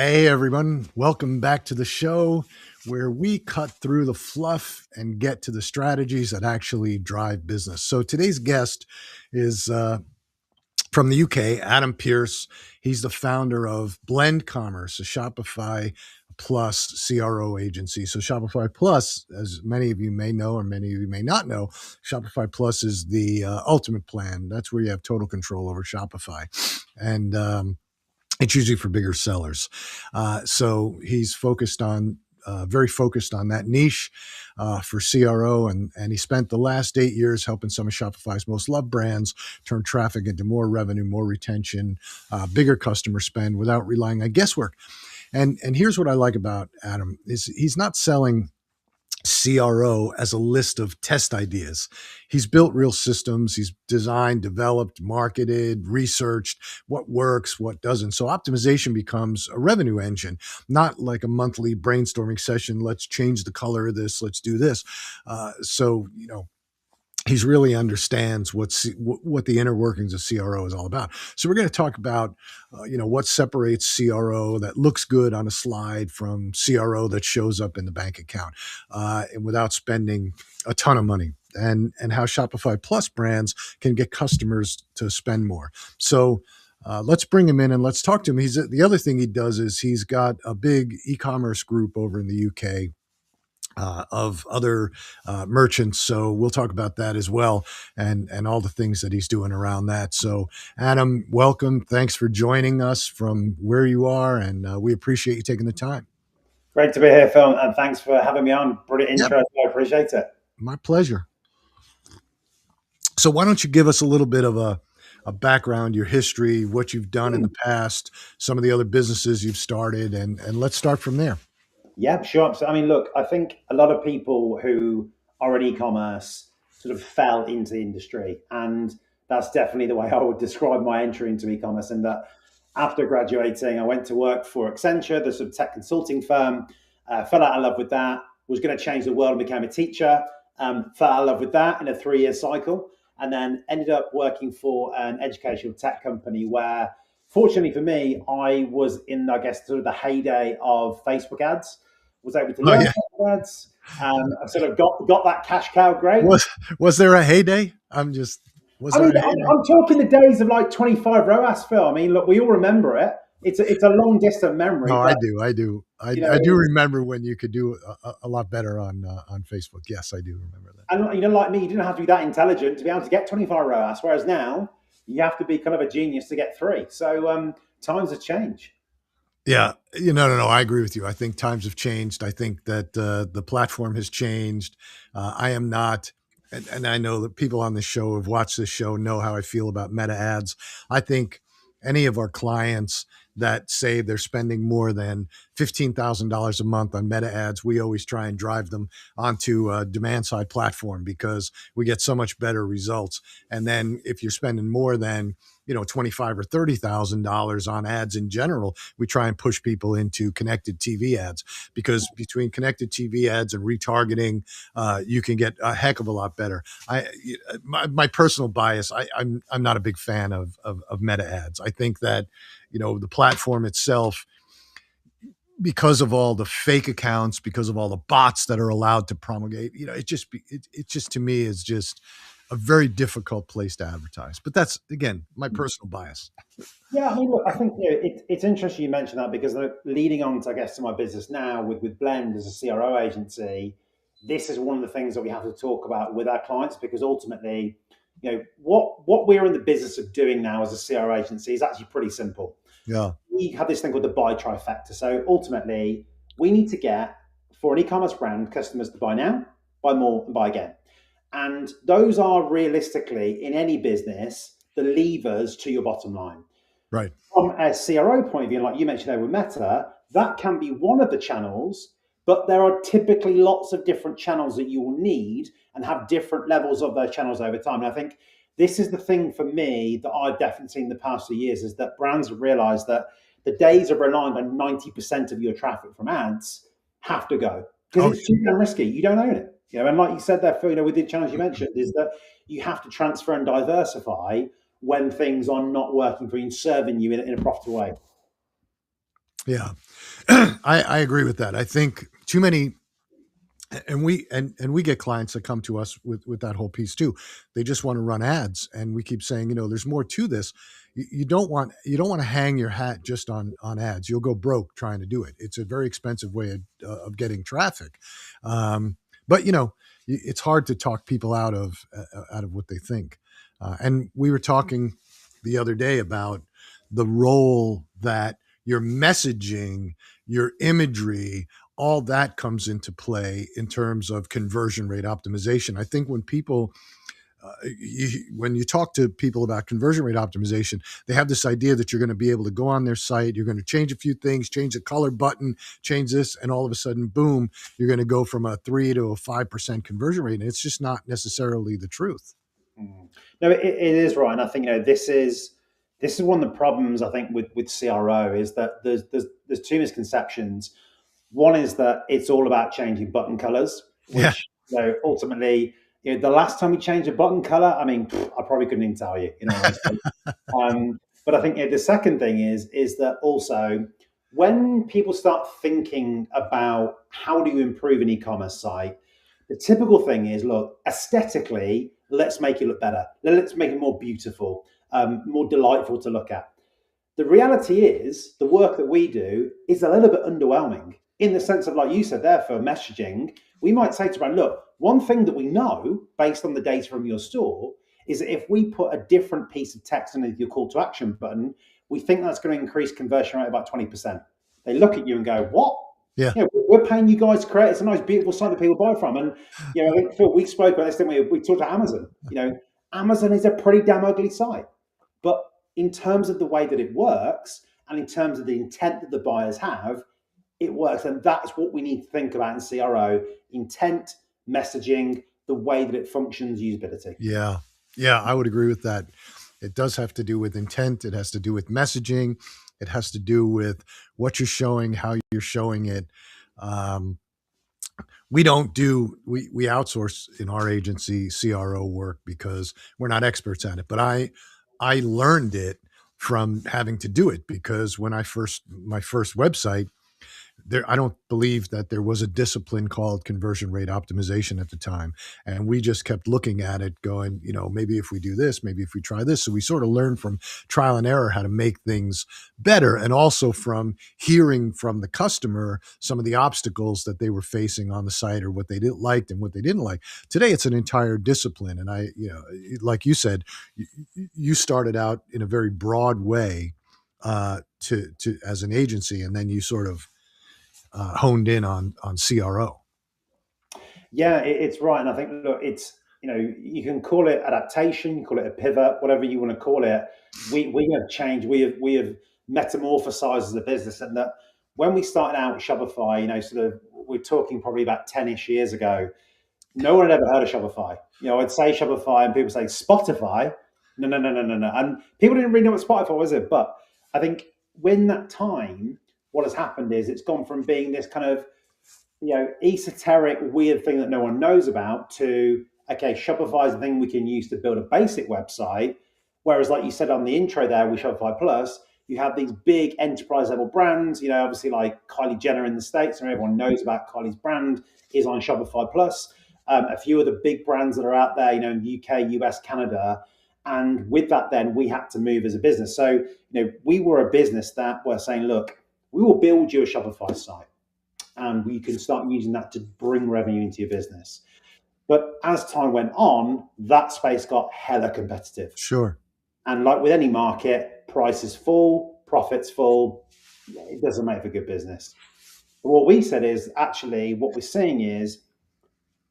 Hey everyone, welcome back to the show where we cut through the fluff and get to the strategies that actually drive business. So today's guest is from the UK, Adam Pearce. He's the founder of Blend Commerce, a Shopify Plus CRO agency. So Shopify Plus, as many of you may know or many of you may not know, Shopify Plus is the ultimate plan. That's where you have total control over Shopify. And it's usually for bigger sellers. So he's very focused on that niche for CRO. And he spent the last 8 years helping some of Shopify's most loved brands turn traffic into more revenue, more retention, bigger customer spend without relying on guesswork. And here's what I like about Adam is he's not selling CRO as a list of test ideas. He's built real systems. He's designed, developed, marketed, researched what works, what doesn't. So optimization becomes a revenue engine, not like a monthly brainstorming session. Let's change the color of this. Let's do this. He really understands what the inner workings of CRO is all about. So we're going to talk about, what separates CRO that looks good on a slide from CRO that shows up in the bank account, and without spending a ton of money, and how Shopify Plus brands can get customers to spend more. So let's bring him in and let's talk to him. The other thing he does is he's got a big e-commerce group over in the UK. Of other merchants. So we'll talk about that as well and all the things that he's doing around that. So Adam, welcome. Thanks for joining us from where you are. And we appreciate you taking the time. Great to be here, Phil. And thanks for having me on. Brilliant intro. Yep. I appreciate it. My pleasure. So why don't you give us a little bit of a background, your history, what you've done in the past, some of the other businesses you've started, and let's start from there. Yeah, sure. So, look, I think a lot of people who are in e-commerce sort of fell into the industry. And that's definitely the way I would describe my entry into e-commerce. And that after graduating, I went to work for Accenture, the sort of tech consulting firm, fell out of love with that, was going to change the world and became a teacher, fell out of love with that in a 3-year cycle, and then ended up working for an educational tech company where, fortunately for me, I was in, I guess, sort of the heyday of Facebook ads. Was able to learn ads. I sort of got that cash cow great. Was there a heyday? I'm talking the days of like 25 ROAS, Phil. Look, we all remember it. It's a long distant memory. No, I do. I do remember when you could do a lot better on Facebook. Yes, I do remember that. And like me, you didn't have to be that intelligent to be able to get 25 ROAS, whereas now you have to be kind of a genius to get 3. So times have changed. Yeah, no, I agree with you. I think times have changed. I think that the platform has changed. I am not, and I know that people on this show who have watched this show know how I feel about meta ads. I think any of our clients that say they're spending more than $15,000 a month on meta ads, we always try and drive them onto a demand side platform because we get so much better results. And then if you're spending more than $25,000 or $30,000 on ads in general, we try and push people into connected TV ads because between connected TV ads and retargeting, you can get a heck of a lot better. My personal bias, I'm not a big fan of meta ads. I think that the platform itself, because of all the fake accounts, because of all the bots that are allowed to promulgate, it just to me is just a very difficult place to advertise. But that's, again, my personal bias. Yeah, look, I think it's interesting you mentioned that because leading on to, I guess, to my business now with Blend as a CRO agency, this is one of the things that we have to talk about with our clients because ultimately, what we're in the business of doing now as a CRO agency is actually pretty simple. Yeah. We have this thing called the buy trifecta. So ultimately, we need to get, for an e-commerce brand, customers to buy now, buy more, and buy again. And those are realistically, in any business, the levers to your bottom line. Right. From a CRO point of view, like you mentioned there with Meta, that can be one of the channels, but there are typically lots of different channels that you will need and have different levels of those channels over time. And I think this is the thing for me that I've definitely seen in the past few years is that brands have realized that the days of relying on 90% of your traffic from ads have to go because it's too damn risky. You don't own it. And like you said there, Phil, with the challenge you mentioned is that you have to transfer and diversify when things are not working for you and serving you in a profitable way. Yeah. I agree with that. I think too many, and we get clients that come to us with that whole piece too. They just want to run ads, and we keep saying, there's more to this. You don't want to hang your hat just on ads. You'll go broke trying to do it. It's a very expensive way of getting traffic. But it's hard to talk people out of what they think. And we were talking the other day about the role that your messaging, your imagery, all that comes into play in terms of conversion rate optimization. I think when you talk to people about conversion rate optimization, they have this idea that you're going to be able to go on their site, you're going to change a few things, change the color button, change this, and all of a sudden, boom, you're going to go from a 3 to a 5% conversion rate. And it's just not necessarily the truth. No, it is right, and I think this is one of the problems I think with CRO is that there's two misconceptions. One is that it's all about changing button colors, which ultimately, the last time we changed a button color, I mean, I probably couldn't even tell you. But I think the second thing is that also when people start thinking about how do you improve an e-commerce site, the typical thing is, look, aesthetically, let's make it look better. Let's make it more beautiful, more delightful to look at. The reality is the work that we do is a little bit underwhelming in the sense of, like you said there, for messaging. We might say to brand, look, one thing that we know based on the data from your store is that if we put a different piece of text underneath your call to action button, we think that's going to increase conversion rate about 20%. They look at you and go, what? Yeah. We're paying you guys to create. It's a nice, beautiful site that people buy from. And, I think, Phil, we spoke about this, didn't we? We talked about Amazon. Amazon is a pretty damn ugly site. But in terms of the way that it works and in terms of the intent that the buyers have, it works. And that's what we need to think about in CRO: intent, messaging, the way that it functions, usability. Yeah. Yeah, I would agree with that. It does have to do with intent. It has to do with messaging. It has to do with what you're showing, how you're showing it. We outsource in our agency CRO work because we're not experts at it. But I learned it from having to do it, because when my first website, I don't believe that there was a discipline called conversion rate optimization at the time. And we just kept looking at it going, maybe if we do this, maybe if we try this. So we sort of learned from trial and error how to make things better. And also from hearing from the customer some of the obstacles that they were facing on the site, or what they didn't like and what they didn't like. Today, it's an entire discipline. And like you said, you started out in a very broad way to as an agency, and then you sort of honed in on CRO. Yeah, it's right. And I think, look, it's, you can call it adaptation, you call it a pivot, whatever you want to call it. We have changed. We have metamorphosized as a business. And that when we started out with Shopify, sort of, we're talking probably about 10-ish years ago, no one had ever heard of Shopify. I'd say Shopify and people say Spotify. No. And people didn't really know what Spotify was. But I think when that time, what has happened is it's gone from being this kind of, esoteric, weird thing that no one knows about to, okay, Shopify is the thing we can use to build a basic website. Whereas, like you said on the intro there with Shopify Plus, you have these big enterprise level brands, obviously like Kylie Jenner in the States, and everyone knows about Kylie's brand is on Shopify Plus. A few of the big brands that are out there, in the UK, US, Canada. And with that, then we had to move as a business. So, we were a business that were saying, look, we will build you a Shopify site, and we can start using that to bring revenue into your business. But as time went on, that space got hella competitive. Sure. And like with any market, prices fall, profits fall. It doesn't make for good business. But what we said is, actually, what we're seeing is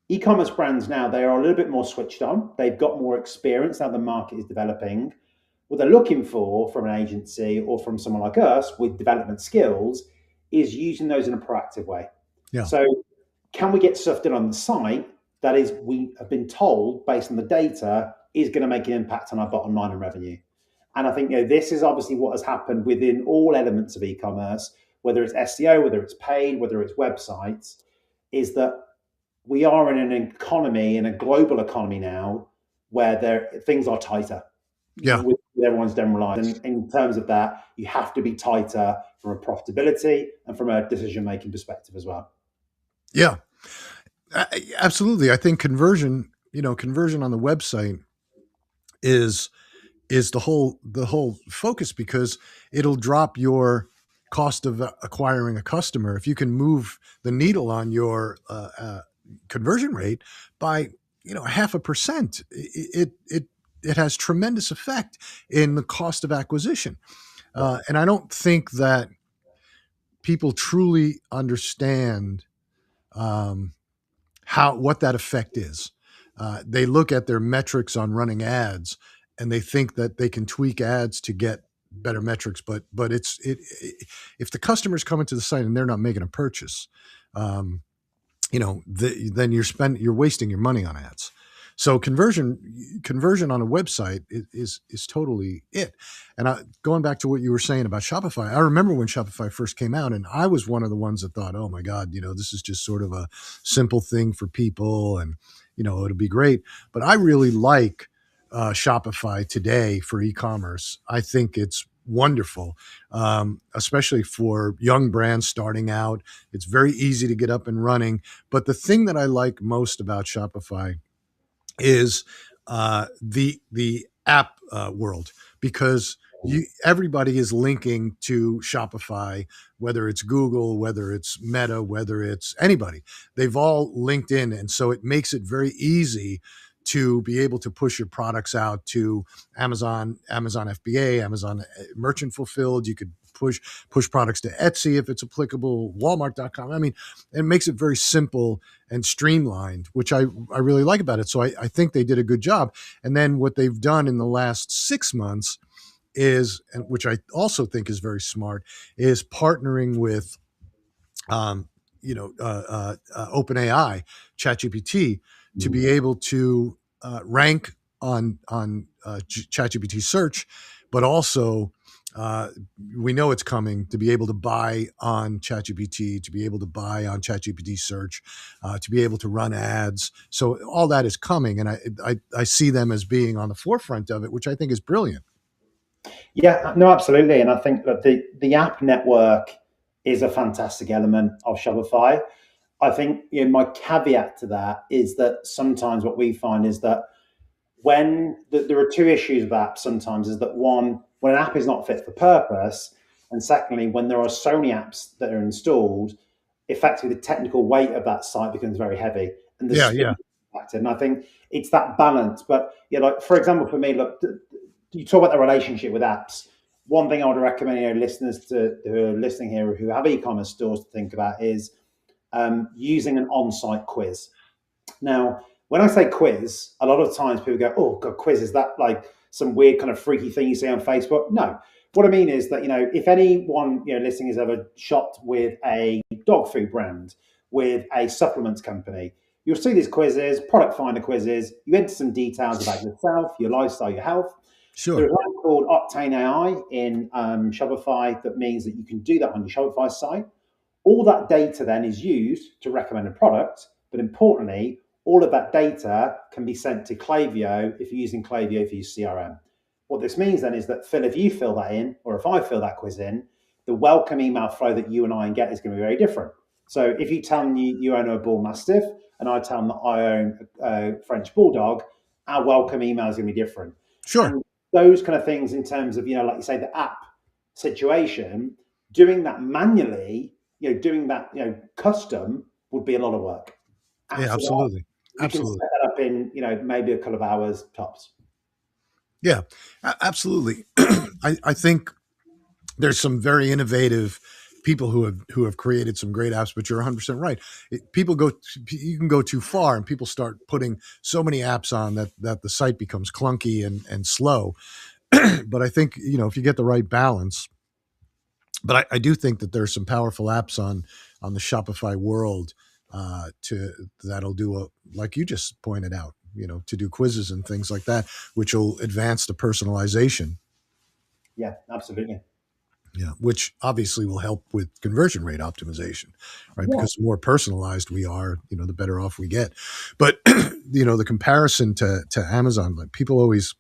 e-commerce brands now, they are a little bit more switched on. They've got more experience now the market is developing. What they're looking for from an agency or from someone like us with development skills is using those in a proactive way. Yeah. So can we get stuff done on the site that is, we have been told based on the data, is going to make an impact on our bottom line and revenue? And I think this is obviously what has happened within all elements of e-commerce, whether it's SEO, whether it's paid, whether it's websites, is that we are in an economy, in a global economy now, where things are tighter. Yeah. everyone's generalized. And in terms of that, you have to be tighter from a profitability and from a decision making perspective as well. Yeah, absolutely. I think conversion on the website is the whole focus, because it'll drop your cost of acquiring a customer if you can move the needle on your conversion rate by 0.5%. It has tremendous effect in the cost of acquisition, and I don't think that people truly understand um, what that effect is. They look at their metrics on running ads, and they think that they can tweak ads to get better metrics. But if the customer's coming to the site and they're not making a purchase, um, then you're wasting your money on ads. So conversion on a website is totally it. And going back to what you were saying about Shopify, I remember when Shopify first came out, and I was one of the ones that thought, oh my God, this is just sort of a simple thing for people, and it'll be great. But I really like Shopify today for e-commerce. I think it's wonderful, especially for young brands starting out. It's very easy to get up and running. But the thing that I like most about Shopify is the app world, because everybody is linking to Shopify, whether it's Google, whether it's Meta, whether it's anybody. They've all linked in, and so it makes it very easy to be able to push your products out to Amazon FBA, Amazon Merchant Fulfilled. You could push products to Etsy if it's applicable, Walmart.com. I mean, it makes it very simple and streamlined, which I really like about it. So I think they did a good job. And then what they've done in the last 6 months is, and which I also think is very smart, is partnering with OpenAI, ChatGPT, to be able to rank on ChatGPT search, but also we know it's coming, to be able to buy on ChatGPT, to be able to buy on ChatGPT search, to be able to run ads. So all that is coming, and I see them as being on the forefront of it, which I think is brilliant. Yeah, no, absolutely. And I think that the app network is a fantastic element of Shopify. I think my caveat to that is that sometimes what we find is that there are two issues with apps sometimes, is that one, when an app is not fit for purpose, and secondly, when there are so many apps that are installed, effectively the technical weight of that site becomes very heavy, and the speed is impacted. And I think it's that balance. But like for example, for me, look, you talk about the relationship with apps. One thing I would recommend listeners who are listening here who have e-commerce stores to think about is using an on-site quiz. Now, when I say quiz, a lot of times people go, "Oh, God, quiz, is that like some weird kind of freaky thing you see on Facebook?" No. What I mean is that, if anyone listening has ever shopped with a dog food brand, with a supplements company, you'll see these quizzes, product finder quizzes. You enter some details about yourself, your lifestyle, your health. Sure. There's one called Octane AI in Shopify that means that you can do that on your Shopify site. All that data then is used to recommend a product, but importantly, all of that data can be sent to Klaviyo if you're using Klaviyo for your CRM. What this means then is that, Phil, if you fill that in, or if I fill that quiz in, the welcome email flow that you and I get is going to be very different. So if you tell me you own a Bull Mastiff, and I tell them that I own a French Bulldog, our welcome email is going to be different. Sure. And those kind of things in terms of, like you say, the app situation, doing that manually, doing that, custom would be a lot of work. Yeah, absolutely. You can set that up in, maybe a couple of hours tops. Yeah, absolutely. I think there's some very innovative people who have created some great apps, but you're 100% right. You can go too far, and people start putting so many apps on that the site becomes clunky and slow. But I think, if you get the right balance, but I do think that there's some powerful apps on the Shopify world that'll do like you just pointed out, to do quizzes and things like that, which will advance the personalization. Yeah, absolutely. Yeah, which obviously will help with conversion rate optimization, right? Yeah. Because the more personalized we are, the better off we get. But the comparison to Amazon, like people always,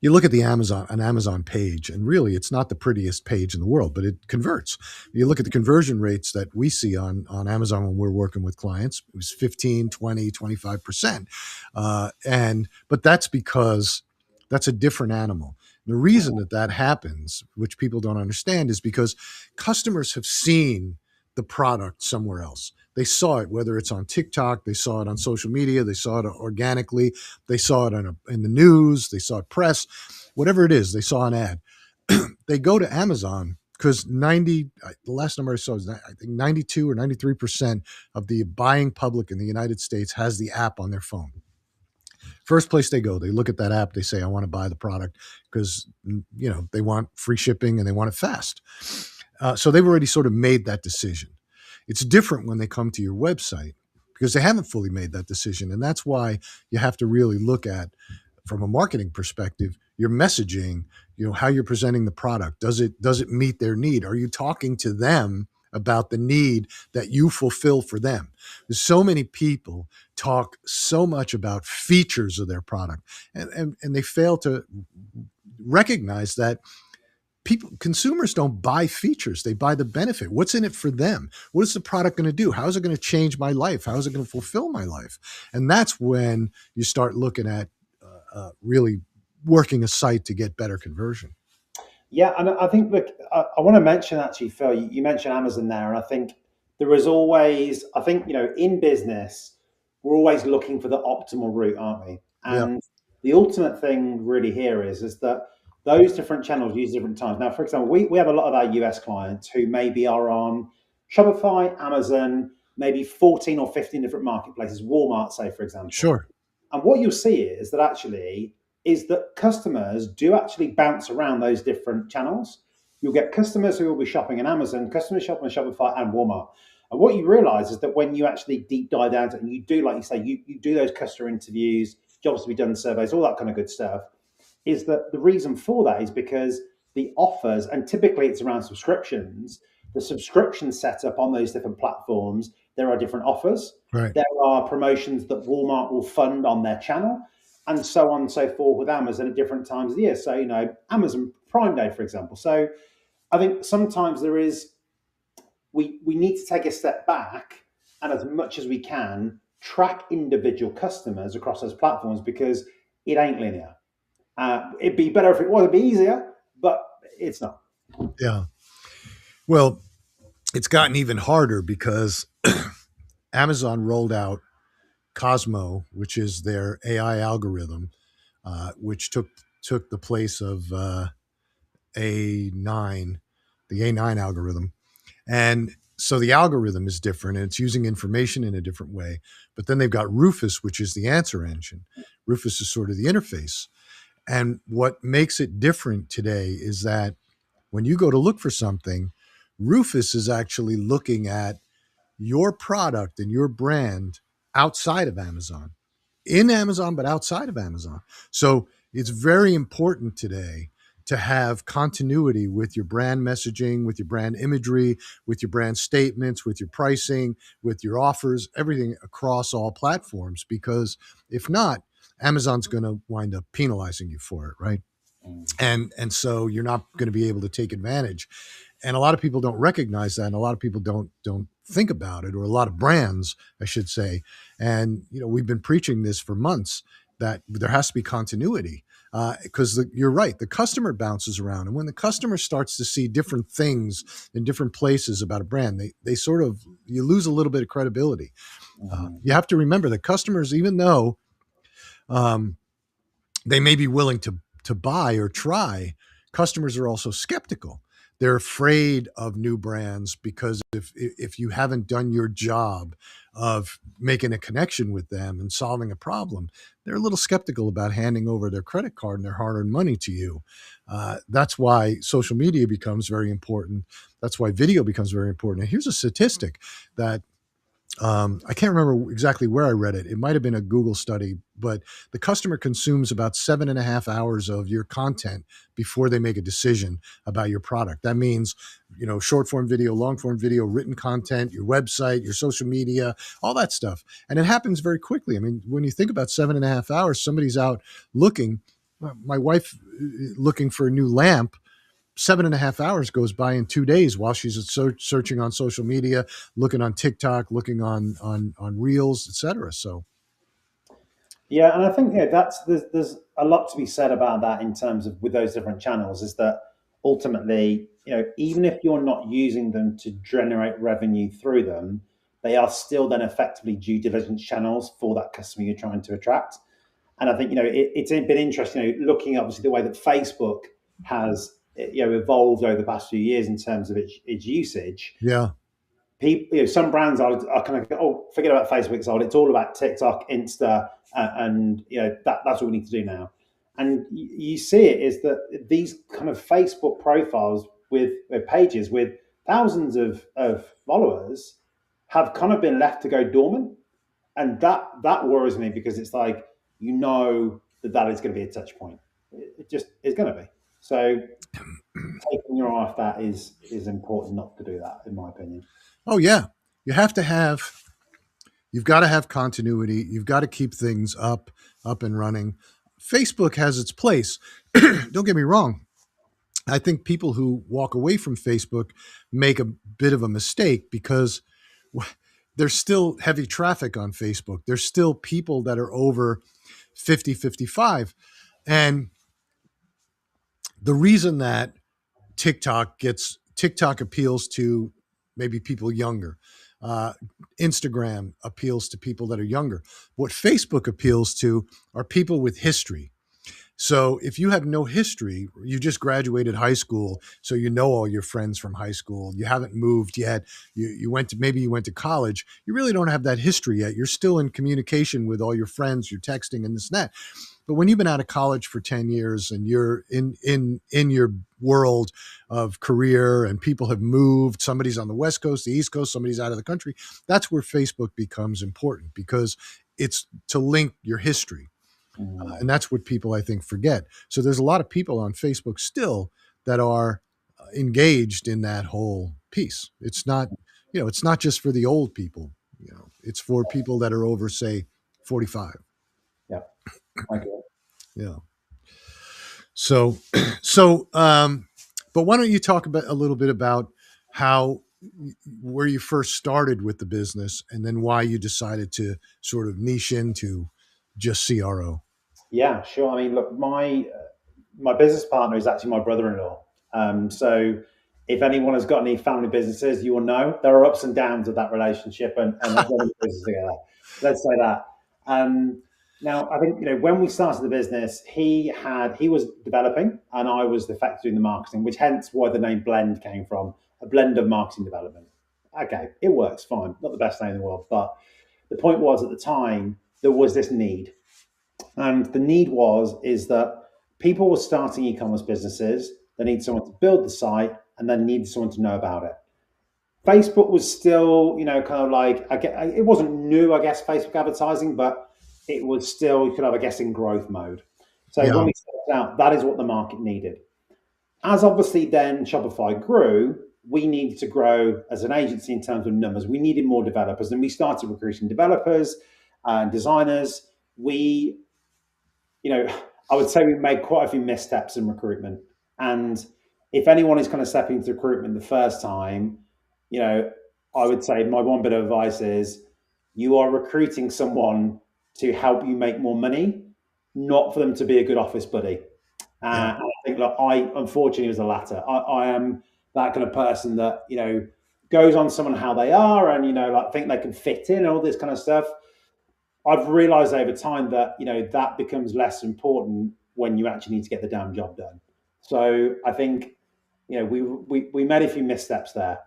You look at an Amazon page, and really it's not the prettiest page in the world, but it converts. You look at the conversion rates that we see on Amazon when we're working with clients, it was 15, 20, 25%. But that's because that's a different animal. The reason that that happens, which people don't understand, is because customers have seen the product somewhere else. They saw it, whether it's on TikTok, they saw it on social media, they saw it organically, they saw it in the news, they saw it press, whatever it is, they saw an ad. They go to Amazon because the last number I saw is I think 92 or 93% of the buying public in the United States has the app on their phone. First place they go, they look at that app, they say, I want to buy the product because, they want free shipping and they want it fast. So they've already sort of made that decision. It's different when they come to your website because they haven't fully made that decision. And that's why you have to really look at, from a marketing perspective, your messaging, how you're presenting the product. Does it meet their need? Are you talking to them about the need that you fulfill for them? There's so many people talk so much about features of their product, and they fail to recognize that consumers don't buy features, they buy the benefit. What's in it for them? What is the product going to do? How is it going to change my life? How is it going to fulfill my life? And that's when you start looking at really working a site to get better conversion. Yeah, and I think, look, I want to mention actually, Phil, you mentioned Amazon there, and I think there is always, I think, in business, we're always looking for the optimal route, aren't we? Yeah, And the ultimate thing really here is that those different channels use different times. Now, for example, we have a lot of our US clients who maybe are on Shopify, Amazon, maybe 14 or 15 different marketplaces, Walmart, say, for example. sure. And what you'll see is that customers do actually bounce around those different channels. You'll get customers who will be shopping in Amazon, customers shopping on Shopify and Walmart. And what you realize is that when you actually deep dive down to it and you do, like you say, you do those customer interviews, jobs to be done, surveys, all that kind of good stuff, is that the reason for that is because the offers, and typically it's around subscriptions, the subscription setup on those different platforms, there are different offers. Right. There are promotions that Walmart will fund on their channel, and so on and so forth with Amazon at different times of the year. So, Amazon Prime Day, for example. So I think sometimes we need to take a step back and, as much as we can, track individual customers across those platforms, because it ain't linear. It'd be better if it was, it'd be easier, but it's not. Yeah. Well, it's gotten even harder because Amazon rolled out Cosmo, which is their AI algorithm, which took the place of A9, the A9 algorithm. And so the algorithm is different and it's using information in a different way. But then they've got Rufus, which is the answer engine. Rufus is sort of the interface. And what makes it different today is that when you go to look for something, Rufus is actually looking at your product and your brand outside of Amazon, in Amazon, but outside of Amazon. So it's very important today to have continuity with your brand messaging, with your brand imagery, with your brand statements, with your pricing, with your offers, everything across all platforms. Because if not, Amazon's going to wind up penalizing you for it, right? And so you're not going to be able to take advantage. And a lot of people don't recognize that, and a lot of people don't think about it, or a lot of brands, I should say. And we've been preaching this for months, that there has to be continuity, because you're right, the customer bounces around, and when the customer starts to see different things in different places about a brand, they sort of, you lose a little bit of credibility. You have to remember that customers, even though they may be willing to buy or try, customers are also skeptical. They're afraid of new brands because if you haven't done your job of making a connection with them and solving a problem, they're a little skeptical about handing over their credit card and their hard-earned money to you. That's why social media becomes very important. That's why video becomes very important. And here's a statistic that I can't remember exactly where I read it. It might have been a Google study, but the customer consumes about 7.5 hours of your content before they make a decision about your product. That means, short form video, long form video, written content, your website, your social media, all that stuff. And it happens very quickly. I mean, when you think about 7.5 hours, somebody's out looking, My wife looking for a new lamp, 7.5 hours goes by in 2 days while she's searching on social media, looking on TikTok, looking on Reels, etc. So Yeah, and I think that's there's a lot to be said about that in terms of with those different channels. Is that ultimately, even if you're not using them to generate revenue through them, they are still then effectively due diligence channels for that customer you're trying to attract. And I think it's been interesting, looking obviously the way that Facebook has evolved over the past few years in terms of its usage. yeah, People, some brands are kind of, oh, forget about Facebook, so it's all about TikTok, Insta, and that's what we need to do now. And you see it is that these kind of Facebook profiles with pages with thousands of followers have kind of been left to go dormant, and that worries me because it's like that is going to be a touch point. It just is going to be. So taking your eye off that is important not to do that, in my opinion. oh yeah, you have to have you've got to have continuity. You've got to keep things up and running. Facebook has its place. Don't get me wrong. I think people who walk away from Facebook make a bit of a mistake because there's still heavy traffic on Facebook. There's still people that are over 50, 55. And the reason that TikTok appeals to maybe people younger. Uh, Instagram appeals to people that are younger. What Facebook appeals to are people with history. So if you have no history, you just graduated high school, so you know all your friends from high school. You haven't moved yet. You went to maybe you went to college. You really don't have that history yet. You're still in communication with all your friends. You're texting and this and that. But when you've been out of college for 10 years and you're in your world of career and people have moved, somebody's on the West Coast, the East Coast, somebody's out of the country, that's where Facebook becomes important because it's to link your history. Mm. And that's what people, I think, forget. So there's a lot of people on Facebook still that are engaged in that whole piece. It's not just for the old people, it's for people that are over, say, 45. Yeah, I get it. Yeah. So, so, but why don't you talk about a little bit about how where you first started with the business and then why you decided to sort of niche into just CRO? Yeah, sure. I mean, look, my business partner is actually my brother-in-law. So if anyone has got any family businesses, you will know there are ups and downs of that relationship and running the business together. Let's say that. Um, Now, I think when we started the business, he was developing, and I was the fact doing the marketing, which hence why the name Blend came from, a blend of marketing development. Okay, it works fine, not the best name in the world, but the point was at the time there was this need, and the need is that people were starting e-commerce businesses. They need someone to build the site, and then needed someone to know about it. Facebook was still, kind of like it wasn't new, I guess, Facebook advertising, but it was still, you could have, I guess, in growth mode. So when Yeah. we started out, that is what the market needed. As obviously then Shopify grew, we needed to grow as an agency in terms of numbers. We needed more developers, and we started recruiting developers and designers. We, I would say we made quite a few missteps in recruitment. And if anyone is kind of stepping into recruitment the first time, you know, I would say my one bit of advice is you are recruiting someone to help you make more money, not for them to be a good office buddy. Yeah. And I think, look, I unfortunately was the latter. I am that kind of person that goes on someone how they are, and like think they can fit in and all this kind of stuff. I've realised over time that that becomes less important when you actually need to get the damn job done. So I think we made a few missteps there,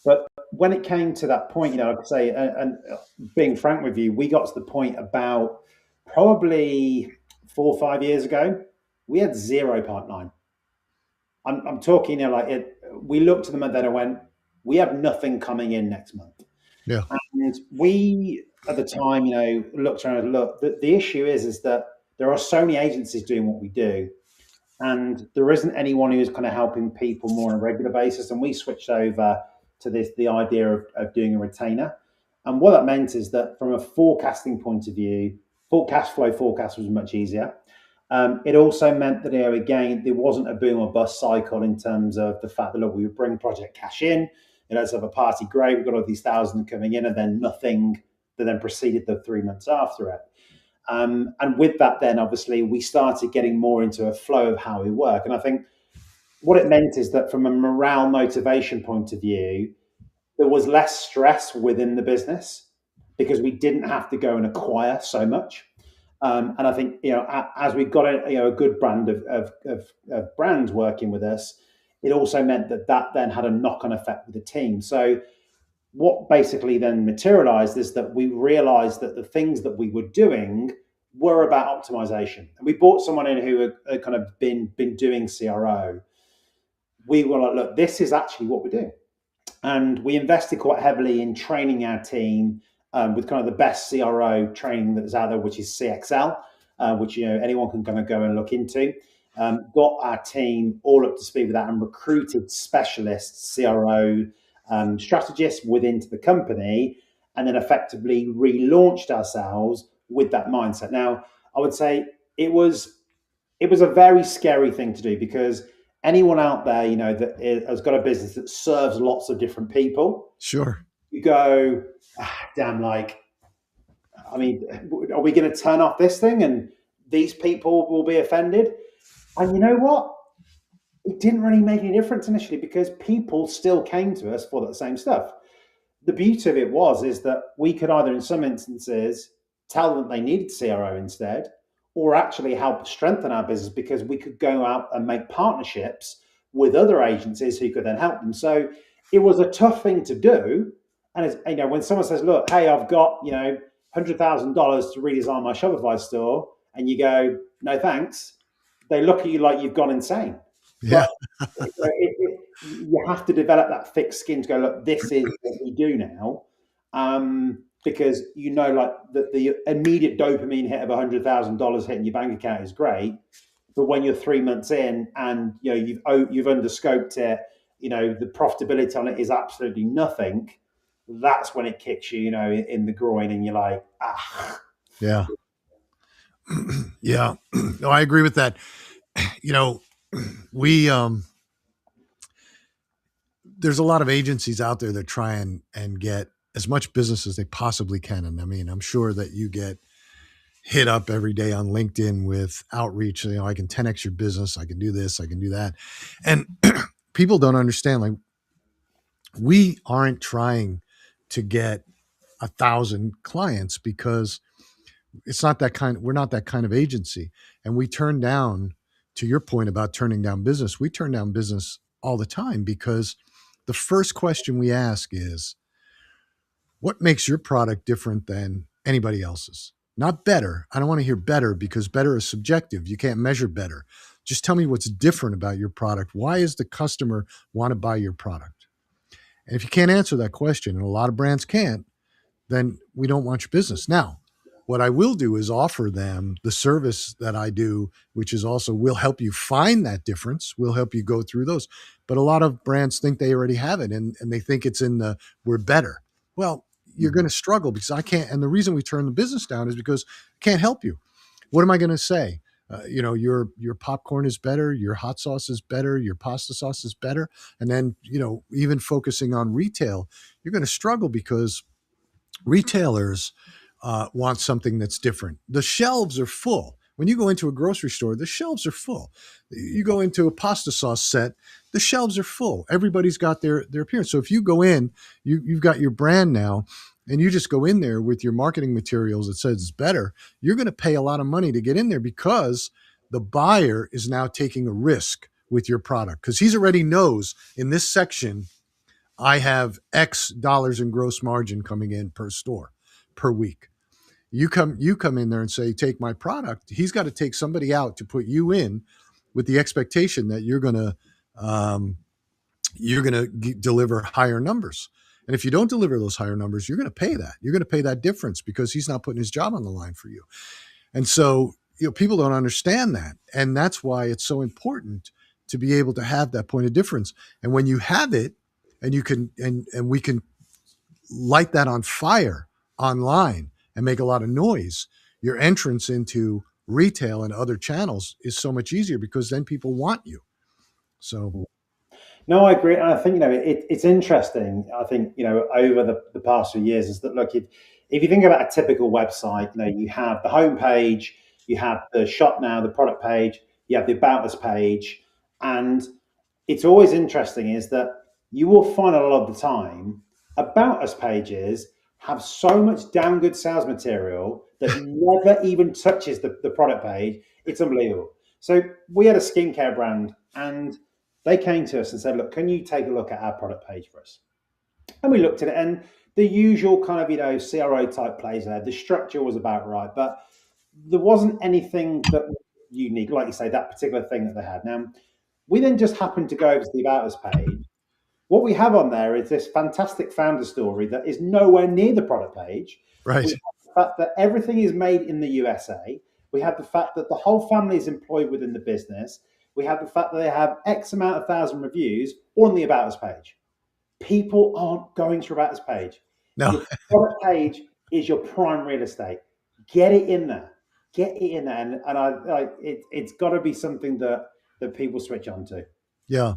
but when it came to that point, like I say, and being frank with you, we got to the point about probably 4 or 5 years ago. We had zero pipeline. I'm talking, like it. We looked at them and then I went, we have nothing coming in next month. Yeah. And we, at the time, looked around and looked. The issue is that there are so many agencies doing what we do, and there isn't anyone who's kind of helping people more on a regular basis. And we switched over to the idea of doing a retainer. And what that meant is that from a forecasting point of view, cash flow forecast was much easier. It also meant that, again, there wasn't a boom or bust cycle in terms of the fact that, look, we would bring project cash in, let's have a party, great, we've got all these thousands coming in, and then nothing that then preceded the 3 months after it. And with that, then obviously we started getting more into a flow of how we work. And I think what it meant is that from a morale motivation point of view, there was less stress within the business because we didn't have to go and acquire so much. And I think, as we got a good brand of brands working with us, it also meant that then had a knock-on effect with the team. So what basically then materialized is that we realized that the things that we were doing were about optimization. And we brought someone in who had kind of been doing CRO. We were like, look, this is actually what we're doing. And we invested quite heavily in training our team with kind of the best CRO training that's out there, which is CXL, which anyone can kind of go and look into. Got our team all up to speed with that and recruited specialists, CRO strategists within the company, and then effectively relaunched ourselves with that mindset. Now, I would say it was a very scary thing to do because anyone out there, that has got a business that serves lots of different people, Sure. you go, damn, are we going to turn off this thing and these people will be offended? And you know what? It didn't really make any difference initially because people still came to us for that same stuff. The beauty of it is that we could either, in some instances, tell them they needed CRO instead, or actually help strengthen our business because we could go out and make partnerships with other agencies who could then help them. So it was a tough thing to do. And when someone says, look, hey, I've got, $100,000 to redesign my Shopify store, and you go, no, thanks, they look at you like you've gone insane. Yeah. But you have to develop that thick skin to go, look, this is what we do now. Because the immediate dopamine hit of $100,000 hitting your bank account is great, but when you're 3 months in and you've underscoped it, the profitability on it is absolutely nothing. That's when it kicks you, in the groin, and you're like, Yeah. Yeah. No, I agree with that. We there's a lot of agencies out there that try and get as much business as they possibly can. And I mean, I'm sure that you get hit up every day on LinkedIn with outreach. I can 10x your business. I can do this. I can do that. And people don't understand, like, we aren't trying to get 1,000 clients because we're not that kind of agency. And we turn down, to your point about turning down business, we turn down business all the time because the first question we ask is, what makes your product different than anybody else's? Not better. I don't want to hear better because better is subjective. You can't measure better. Just tell me what's different about your product. Why does the customer want to buy your product? And if you can't answer that question, and a lot of brands can't, then we don't want your business. Now, what I will do is offer them the service that I do, which is also, we'll help you find that difference. We'll help you go through those. But a lot of brands think they already have it, and they think it's in the, we're better. Well, you're going to struggle because I can't. And the reason we turn the business down is because I can't help you. What am I going to say? Your popcorn is better, your hot sauce is better, your pasta sauce is better. And then, even focusing on retail, you're going to struggle because retailers want something that's different. The shelves are full. When you go into a grocery store, the shelves are full. You go into a pasta sauce set, the shelves are full. Everybody's got their appearance. So if you go in, you've got your brand now, and you just go in there with your marketing materials that says it's better, you're going to pay a lot of money to get in there because the buyer is now taking a risk with your product because he's already knows in this section, I have X dollars in gross margin coming in per store per week. You come in there and say, take my product. He's got to take somebody out to put you in with the expectation that you're going to deliver higher numbers. And if you don't deliver those higher numbers, you're going to pay that. You're going to pay that difference because he's not putting his job on the line for you. And so, people don't understand that. And that's why it's so important to be able to have that point of difference. And when you have it, and you can, and we can light that on fire online and make a lot of noise, your entrance into retail and other channels is so much easier because then people want you. So No, I agree. And I think, it's interesting. I think, over the past few years is that, look, if you think about a typical website, you have the homepage, you have the shop now, the product page, you have the about us page. And it's always interesting is that you will find a lot of the time about us pages have so much damn good sales material that never even touches the product page. It's unbelievable. So we had a skincare brand and they came to us and said, look, can you take a look at our product page for us? And we looked at it, and the usual kind of, CRO type plays there. The structure was about right, but there wasn't anything that was unique, like you say, that particular thing that they had. Now, we then just happened to go over to the About Us page. What we have on there is this fantastic founder story that is nowhere near the product page. We right. have the fact that everything is made in the USA. We have the fact that the whole family is employed within the business. We have the fact that they have X amount of thousand reviews on the About Us page. People aren't going to your About Us page. No. Your product page is your prime real estate. Get it in there. Get it in there, and it's got to be something that people switch on to. Yeah.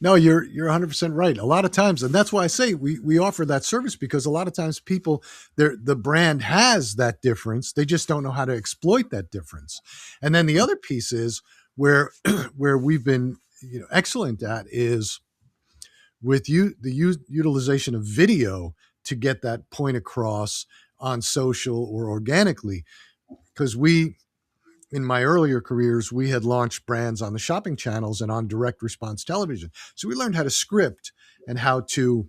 No, you're 100% right. A lot of times, and that's why I say we offer that service, because a lot of times people, the brand has that difference. They just don't know how to exploit that difference. And then the other piece is where where we've been, excellent at is with utilization of video to get that point across on social or organically. Because in my earlier careers, we had launched brands on the shopping channels and on direct response television. So we learned how to script and how to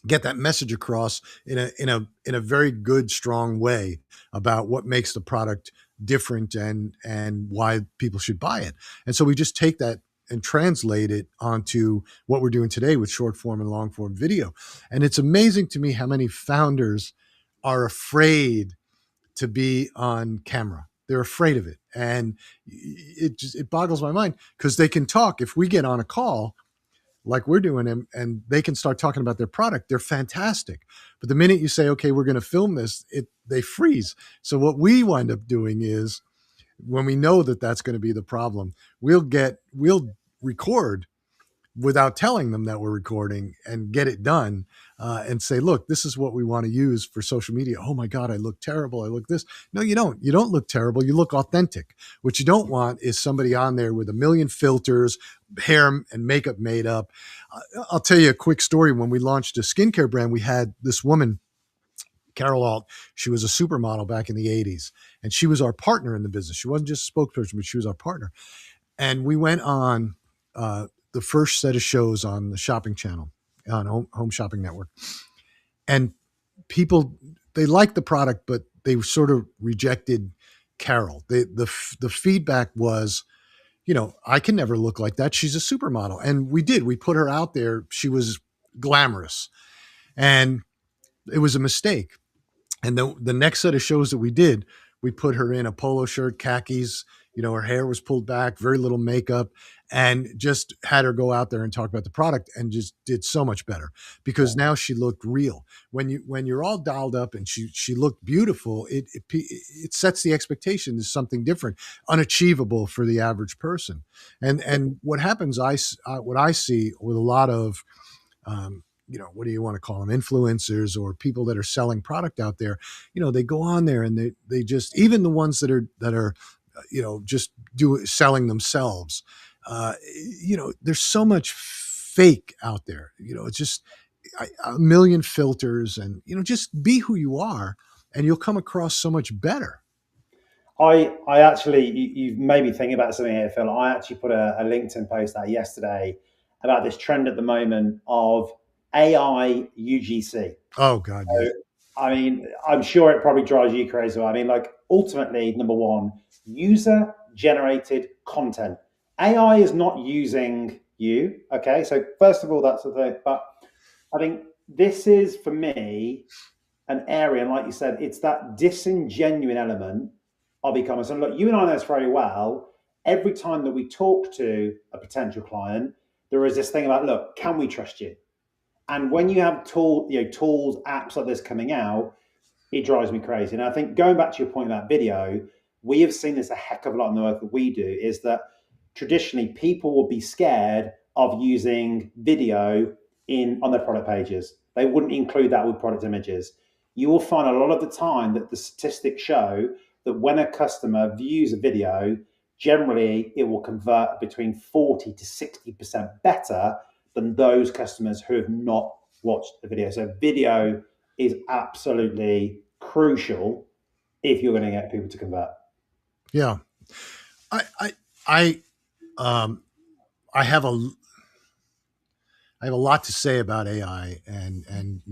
get that message across in a very good, strong way about what makes the product different and why people should buy it. And so we just take that and translate it onto what we're doing today with short form and long form video. And it's amazing to me how many founders are afraid to be on camera. They're afraid of it. And it boggles my mind because they can talk. If we get on a call like we're doing and they can start talking about their product, they're fantastic. But the minute you say, okay, we're going to film this, they freeze. So what we wind up doing is when we know that that's going to be the problem, we'll record without telling them that we're recording and get it done, and say, look, this is what we want to use for social media. Oh my God, I look terrible. I look this. No, you don't. You don't look terrible. You look authentic. What you don't want is somebody on there with a million filters, hair and makeup made up. I'll tell you a quick story. When we launched a skincare brand, we had this woman, Carol Alt. She was a supermodel back in the 80s, and she was our partner in the business. She wasn't just a spokesperson, but she was our partner. And we went on the first set of shows on the shopping channel, on Home Shopping Network. And people, they liked the product, but they sort of rejected Carol. The feedback was, I can never look like that. She's a supermodel. And we did. We put her out there. She was glamorous. And it was a mistake. And the next set of shows that we did, we put her in a polo shirt, khakis, her hair was pulled back, very little makeup, and just had her go out there and talk about the product, and just did so much better because now she looked real. When you're all dialed up and she looked beautiful, it sets the expectation as something different, unachievable for the average person. And what happens, what I see with a lot of what do you want to call them, influencers or people that are selling product out there, they go on there and they just, even the ones that are just selling themselves, there's so much fake out there, it's just a million filters, and, just be who you are and you'll come across so much better. I actually, you made me think about something here, Phil. I actually put a LinkedIn post out yesterday about this trend at the moment of AI UGC. Oh God, yes. So, I mean, I'm sure it probably drives you crazy. I mean, like, ultimately, number one, user generated content. AI is not using you. Okay. So, first of all, that's the thing. But I think this is, for me, an area, and like you said, it's that disingenuine element of e-commerce. And look, you and I know this very well. Every time that we talk to a potential client, there is this thing about, look, can we trust you? And when you have tools, apps like this coming out, it drives me crazy. And I think going back to your point about video, we have seen this a heck of a lot in the work that we do, is that traditionally people will be scared of using video on their product pages. They wouldn't include that with product images. You will find a lot of the time that the statistics show that when a customer views a video, generally it will convert between 40 to 60% better than those customers who have not watched the video. So video is absolutely crucial if you're going to get people to convert. Yeah. I, I, I, um, I have a lot to say about AI and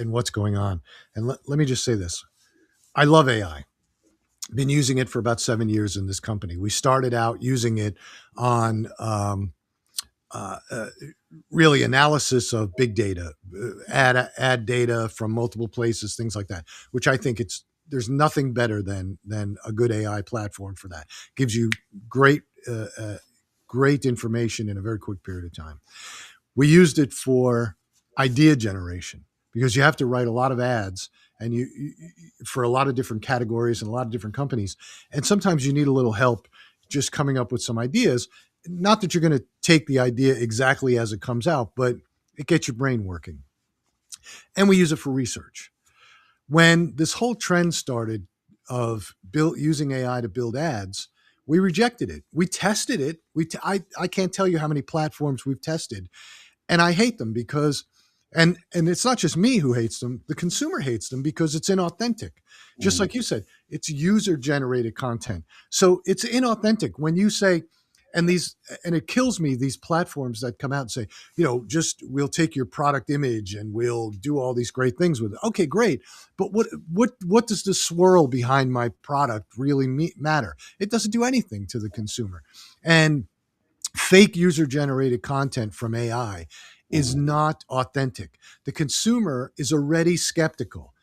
what's going on. And let me just say this. I love AI. Been using it for about 7 years in this company. We started out using it on uh, uh, really analysis of big data, ad data from multiple places, things like that. Which I think there's nothing better than a good AI platform for that. Gives you great great information in a very quick period of time. We used it for idea generation because you have to write a lot of ads and you for a lot of different categories and a lot of different companies, and sometimes you need a little help just coming up with some ideas. Not that you're going to take the idea exactly as it comes out, but it gets your brain working. And we use it for research. When this whole trend started of using AI to build ads, we rejected it. We tested it. I can't tell you how many platforms we've tested, and I hate them because and it's not just me who hates them. The consumer hates them because it's inauthentic. Just like you said, it's user generated content. So it's inauthentic when you say, and it kills me, these platforms that come out and say, just we'll take your product image and we'll do all these great things with it. Okay, great. But what does the swirl behind my product really matter? It doesn't do anything to the consumer. And fake user generated content from AI is not authentic. The consumer is already skeptical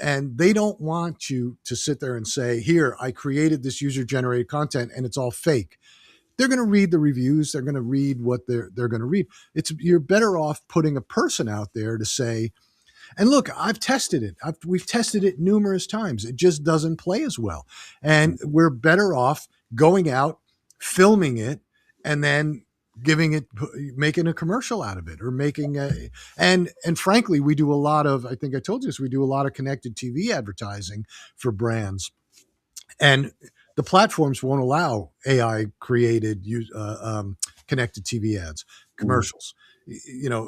and they don't want you to sit there and say, here, I created this user generated content and it's all fake. They're going to read the reviews. They're going to read what they're going to read. You're better off putting a person out there to say, and look, I've tested it. We've tested it numerous times. It just doesn't play as well. And we're better off going out, filming it, and then making a commercial out of it, or and frankly, we do a lot of, I think I told you this, we do a lot of connected TV advertising for brands. And the platforms won't allow AI created connected TV ads, commercials,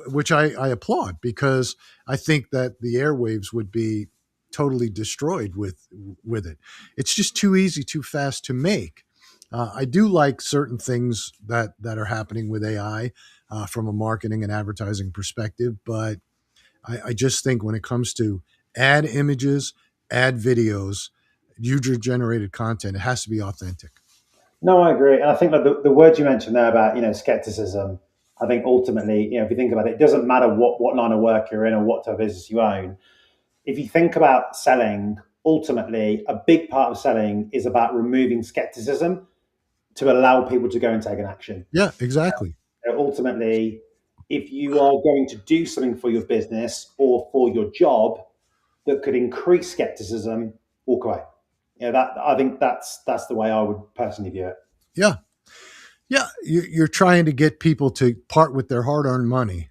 which I applaud because I think that the airwaves would be totally destroyed with it. It's just too easy, too fast to make. I do like certain things that are happening with AI from a marketing and advertising perspective, but I just think when it comes to ad images, ad videos, user generated content, it has to be authentic. No, I agree. And I think that the words you mentioned there about, skepticism, I think ultimately, if you think about it, it doesn't matter what line of work you're in or what type of business you own. If you think about selling, ultimately, a big part of selling is about removing skepticism to allow people to go and take an action. Yeah, exactly. Ultimately, if you are going to do something for your business or for your job that could increase skepticism, walk away. I think that's the way I would personally view it. Yeah. Yeah. You're trying to get people to part with their hard earned money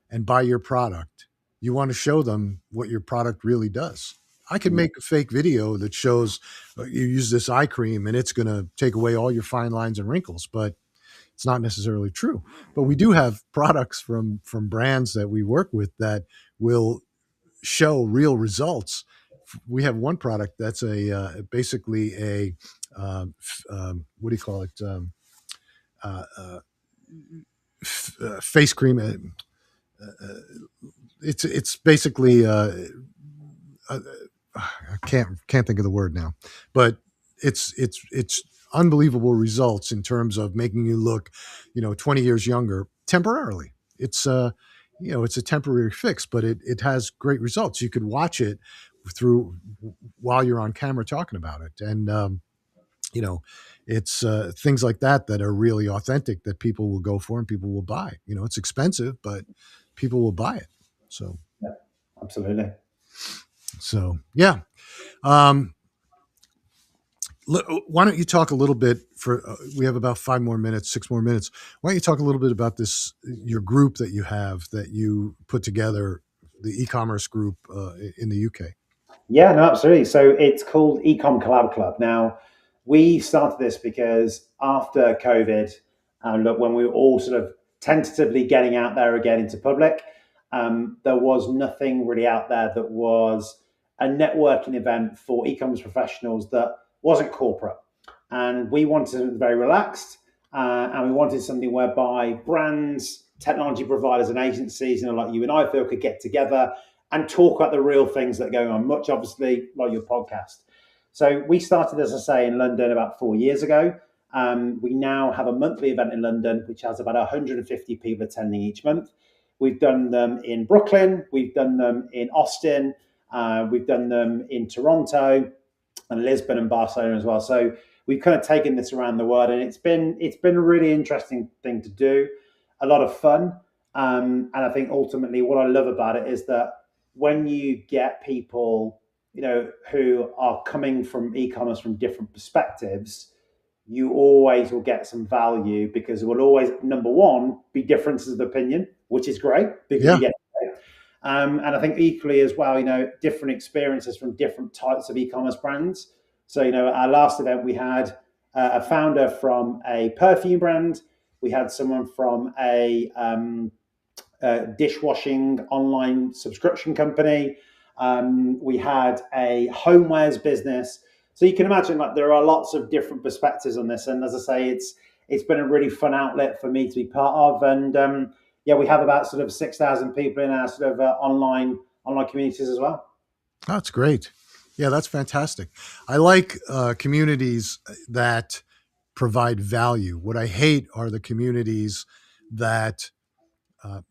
and buy your product. You want to show them what your product really does. I can make a fake video that shows you use this eye cream and it's going to take away all your fine lines and wrinkles, but it's not necessarily true. But we do have products from brands that we work with that will show real results. We have one product that's basically a what do you call it? Uh, uh, Face cream. It's basically uh, I can't think of the word now, but it's unbelievable results in terms of making you look, 20 years younger temporarily. It's a temporary fix, but it has great results. You could watch it through while you're on camera talking about it, and you know, it's things like that are really authentic that people will go for and people will buy. It's expensive, but people will buy it. So, Yeah, absolutely. yeah. Um, Why don't you talk a little bit we have about 5 more minutes, 6 more minutes. Why don't you talk a little bit about this, your group that you have that you put together, the e-commerce group in the UK? Yeah, no, absolutely. So it's called eCom Collab Club. Now, we started this because after COVID, look, when we were all sort of tentatively getting out there again into public, there was nothing really out there that was a networking event for e-commerce professionals that wasn't corporate. And we wanted something very relaxed, and we wanted something whereby brands, technology providers, and agencies, like you and I feel, could get together and talk about the real things that are going on, much obviously like your podcast. So we started, as I say, in London about 4 years ago. We now have a monthly event in London, which has about 150 people attending each month. We've done them in Brooklyn, we've done them in Austin, we've done them in Toronto and Lisbon and Barcelona as well. So we've kind of taken this around the world, and it's been a really interesting thing to do, a lot of fun. And I think ultimately what I love about it is that when you get people, who are coming from e-commerce from different perspectives, you always will get some value because it will always, number one, be differences of opinion, which is great because you Yeah. get. And I think equally as well, different experiences from different types of e-commerce brands. So, our last event, we had a founder from a perfume brand. We had someone from a dishwashing online subscription company. We had a homewares business. So you can imagine, like, there are lots of different perspectives on this. And as I say, it's been a really fun outlet for me to be part of. And yeah, we have about sort of 6,000 people in our sort of online communities as well. That's great. Yeah, that's fantastic. I like communities that provide value. What I hate are the communities that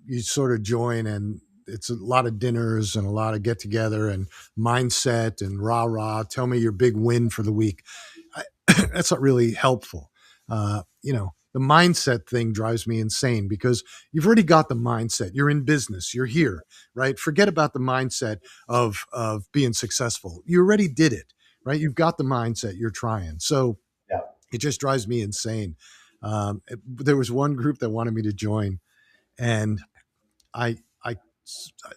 you sort of join and it's a lot of dinners and a lot of get together and mindset and rah rah. Tell me your big win for the week. That's not really helpful. The mindset thing drives me insane because you've already got the mindset. You're in business. You're here, right? Forget about the mindset of being successful. You already did it, right? You've got the mindset. You're trying. So Yeah. it just drives me insane. There was one group that wanted me to join, and I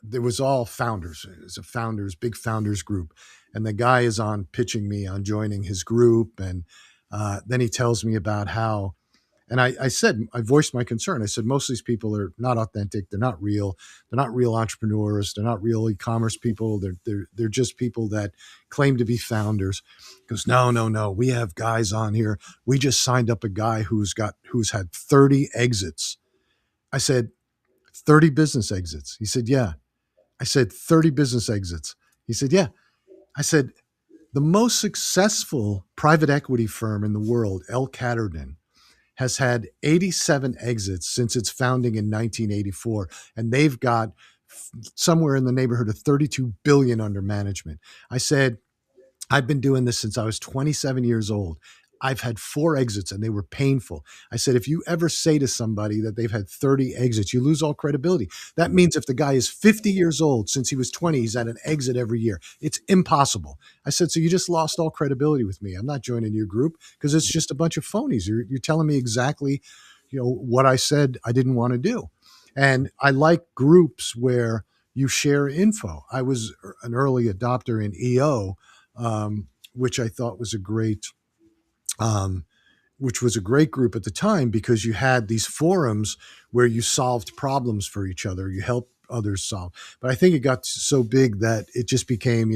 there was all founders. It was a big founders group, and the guy is on pitching me on joining his group, and then he tells me about how. And I voiced my concern. I said, most of these people are not authentic. They're not real. They're not real entrepreneurs. They're not real e-commerce people. They're just people that claim to be founders. He goes, no, no, no. We have guys on here. We just signed up a guy who's had 30 exits. I said, 30 business exits. He said, yeah. I said, 30 business exits. He said, yeah. I said, the most successful private equity firm in the world, L. Catterton, has had 87 exits since its founding in 1984, and they've got somewhere in the neighborhood of 32 billion under management. I said, I've been doing this since I was 27 years old. I've had 4 exits and they were painful. I said, if you ever say to somebody that they've had 30 exits, you lose all credibility. That means if the guy is 50 years old, since he was 20, he's had an exit every year. It's impossible. I said, so you just lost all credibility with me. I'm not joining your group because it's just a bunch of phonies. You're telling me exactly, what I said I didn't want to do. And I like groups where you share info. I was an early adopter in EO, which I thought was um, a great group at the time because you had these forums where you solved problems for each other, you helped others solve. But I think it got so big that it just became,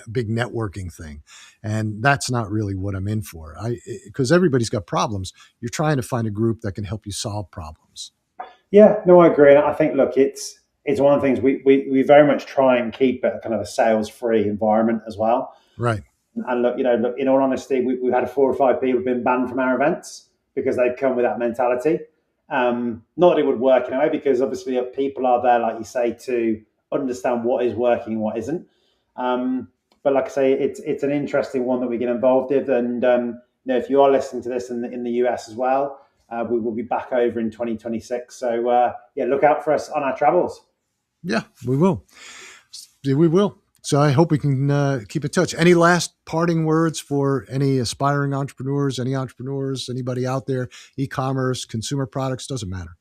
big networking thing, and that's not really what I'm in for. Because everybody's got problems. You're trying to find a group that can help you solve problems. Yeah, no, I agree. And I think, look, it's one of the things we very much try and keep it kind of a sales free environment as well. Right. And look, look, in all honesty, we've had 4 or 5 people been banned from our events because they've come with that mentality. Not that it would work in a way, because obviously people are there, like you say, to understand what is working and what isn't. But like I say, it's an interesting one that we get involved with. And if you are listening to this in the US as well, we will be back over in 2026. So yeah, look out for us on our travels. Yeah, we will. We will. So I hope we can keep in touch. Any last parting words for any aspiring entrepreneurs, anybody out there, e-commerce, consumer products, doesn't matter.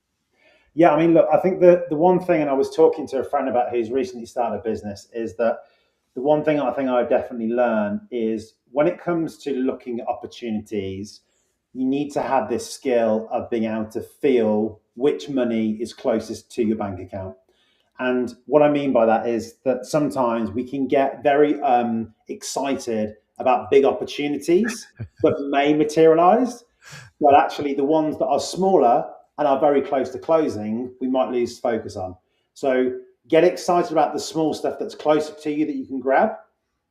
Yeah, I mean, look, I think the one thing, and I was talking to a friend about who's recently started a business, is that the one thing I think I definitely learned is when it comes to looking at opportunities, you need to have this skill of being able to feel which money is closest to your bank account. And what I mean by that is that sometimes we can get very excited about big opportunities that may materialize, but actually the ones that are smaller and are very close to closing, we might lose focus on. So get excited about the small stuff that's closer to you that you can grab,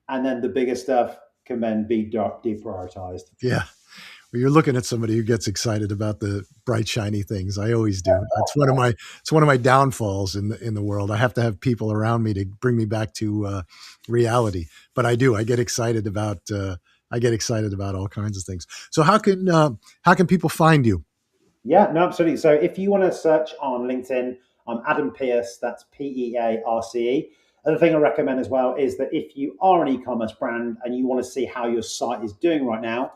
and then the bigger stuff can then be deprioritized. Yeah. Well, you're looking at somebody who gets excited about the bright, shiny things. I always do. It's one of my downfalls in the world. I have to have people around me to bring me back to reality. But I do. I get excited about all kinds of things. So how can people find you? Yeah, no, absolutely. So if you want to search on LinkedIn, I'm Adam Pearce, that's Pearce. Other thing I recommend as well is that if you are an e-commerce brand and you want to see how your site is doing right now,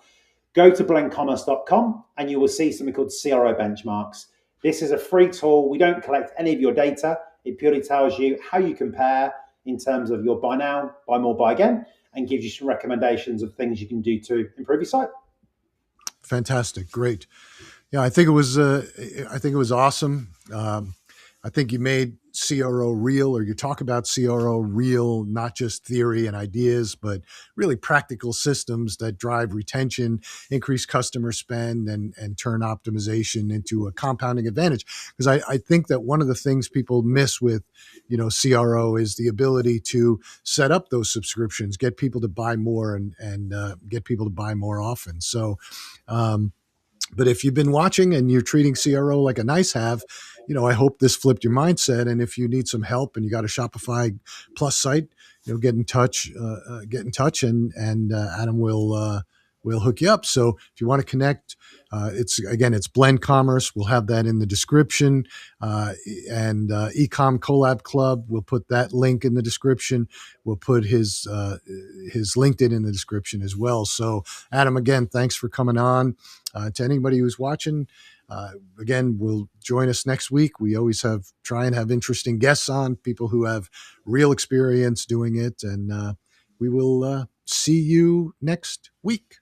go to blendcommerce.com and you will see something called CRO benchmarks. This is a free tool. We don't collect any of your data. It purely tells you how you compare in terms of your buy now, buy more, buy again, and gives you some recommendations of things you can do to improve your site. Fantastic. Great. Yeah, I think it was awesome. I think you made CRO real, or you talk about CRO real, not just theory and ideas, but really practical systems that drive retention, increase customer spend, and turn optimization into a compounding advantage. Because I think that one of the things people miss with, CRO is the ability to set up those subscriptions, get people to buy more, and get people to buy more often. So. But if you've been watching and you're treating CRO like a nice have, I hope this flipped your mindset. And if you need some help and you got a Shopify Plus site, get in touch, and Adam will hook you up. So if you want to connect, it's Blend Commerce. We'll have that in the description, and eCom Collab Club. We'll put that link in the description. We'll put his LinkedIn in the description as well. So Adam, again, thanks for coming on. To anybody who's watching, again, will join us next week. We always try and have interesting guests on, people who have real experience doing it, and we will see you next week.